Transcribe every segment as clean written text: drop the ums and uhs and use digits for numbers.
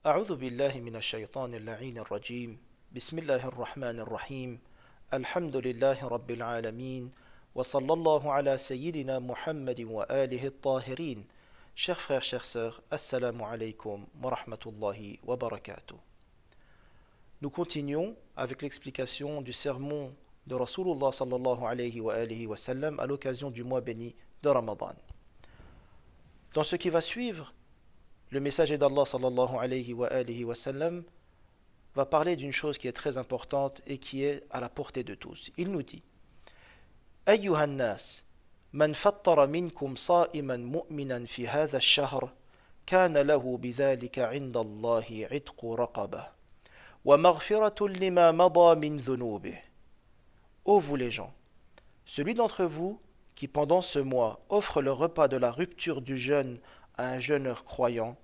أعوذ بالله من الشيطان اللعين الرجيم بسم الله الرحمن الرحيم الحمد لله رب العالمين وصلى الله على سيدنا محمد وآله الطاهرين. Chers frères, chères sœurs, Assalamu alaikum wa rahmatullahi wa barakatuh. Nous continuons avec l'explication du sermon de Rasulullah sallallahu alayhi wa sallam à l'occasion du mois béni de Ramadan. Dans ce qui va suivre, le messager d'Allah sallallahu alayhi wa sallam va parler d'une chose qui est très importante et qui est à la portée de tous. Il nous dit: أيها الناس من فطر منكم صائما مؤمنا في هذا الشهر كان له بذلك عند الله عتق رقبة ومغفرة لما مضى من ذنوبه. Ô vous les gens, celui d'entre vous qui pendant ce mois offre le repas de la rupture du jeûne à un jeûneur croyant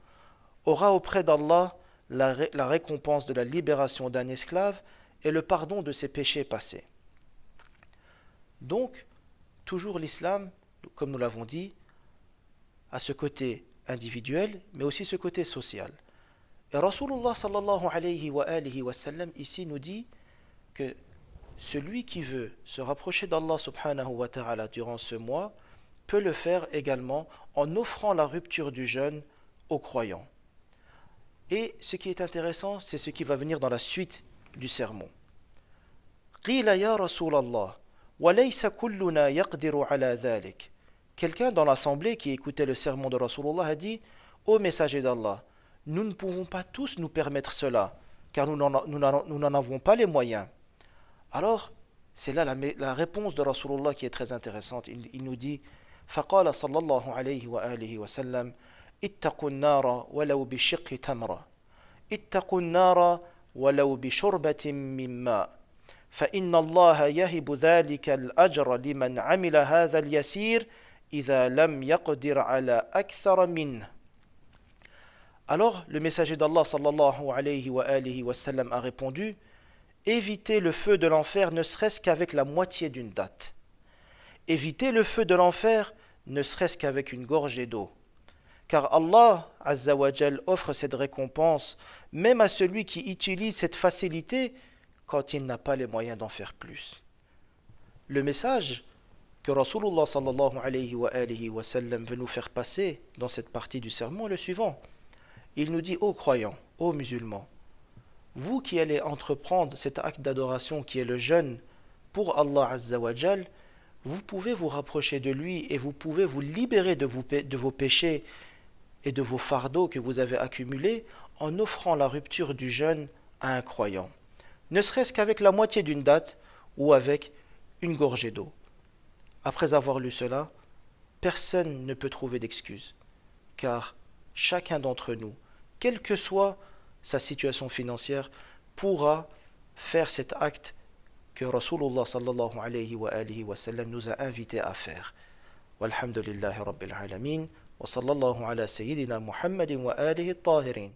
aura auprès d'Allah la récompense de la libération d'un esclave et le pardon de ses péchés passés. Donc, toujours l'islam, comme nous l'avons dit, a ce côté individuel, mais aussi ce côté social. Et Rasulullah sallallahu alayhi wa sallam ici nous dit que celui qui veut se rapprocher d'Allah subhanahu wa ta'ala durant ce mois peut le faire également en offrant la rupture du jeûne aux croyants. Et ce qui est intéressant, c'est ce qui va venir dans la suite du sermon. Qila ya Rasulallah, wa laysa kulluna yaqdiru ala dhalik. Quelqu'un dans l'assemblée qui écoutait le sermon de Rasulullah a dit: Ô messager d'Allah, nous ne pouvons pas tous nous permettre cela, car nous n'en avons pas les moyens. Alors, c'est là la réponse de Rasulullah qui est très intéressante. Il nous dit: فقال صلى الله عليه وآله وسلم اتقوا النار ولو بشق تمرة اتقوا النار ولو بشربة من ماء فإن الله يهب ذلك الأجر لمن عمل هذا اليسير إذا لم يقدر على أكثر منه. Alors le messager d'Allah sallallahu alayhi wa sallam a répondu: évitez le feu de l'enfer ne serait-ce qu'avec la moitié d'une datte. Évitez le feu de l'enfer ne serait-ce qu'avec une gorgée d'eau. Car Allah Azza wa Jal offre cette récompense même à celui qui utilise cette facilité quand il n'a pas les moyens d'en faire plus. Le message que Rasulullah sallallahu alayhi wa sallam veut nous faire passer dans cette partie du sermon est le suivant. Il nous dit: ô croyants, ô musulmans, vous qui allez entreprendre cet acte d'adoration qui est le jeûne pour Allah Azza wa Jal, vous pouvez vous rapprocher de lui et vous pouvez vous libérer de vos péchés et de vos fardeaux que vous avez accumulés en offrant la rupture du jeûne à un croyant, ne serait-ce qu'avec la moitié d'une datte ou avec une gorgée d'eau. Après avoir lu cela, personne ne peut trouver d'excuse, car chacun d'entre nous, quelle que soit sa situation financière, pourra faire cet acte que Rasulullah sallallahu alayhi wa sallam nous a invités à faire. Walhamdulillahi rabbil alamin wa sallallahu ala sayyidina Muhammadin wa alihi at-tahirin.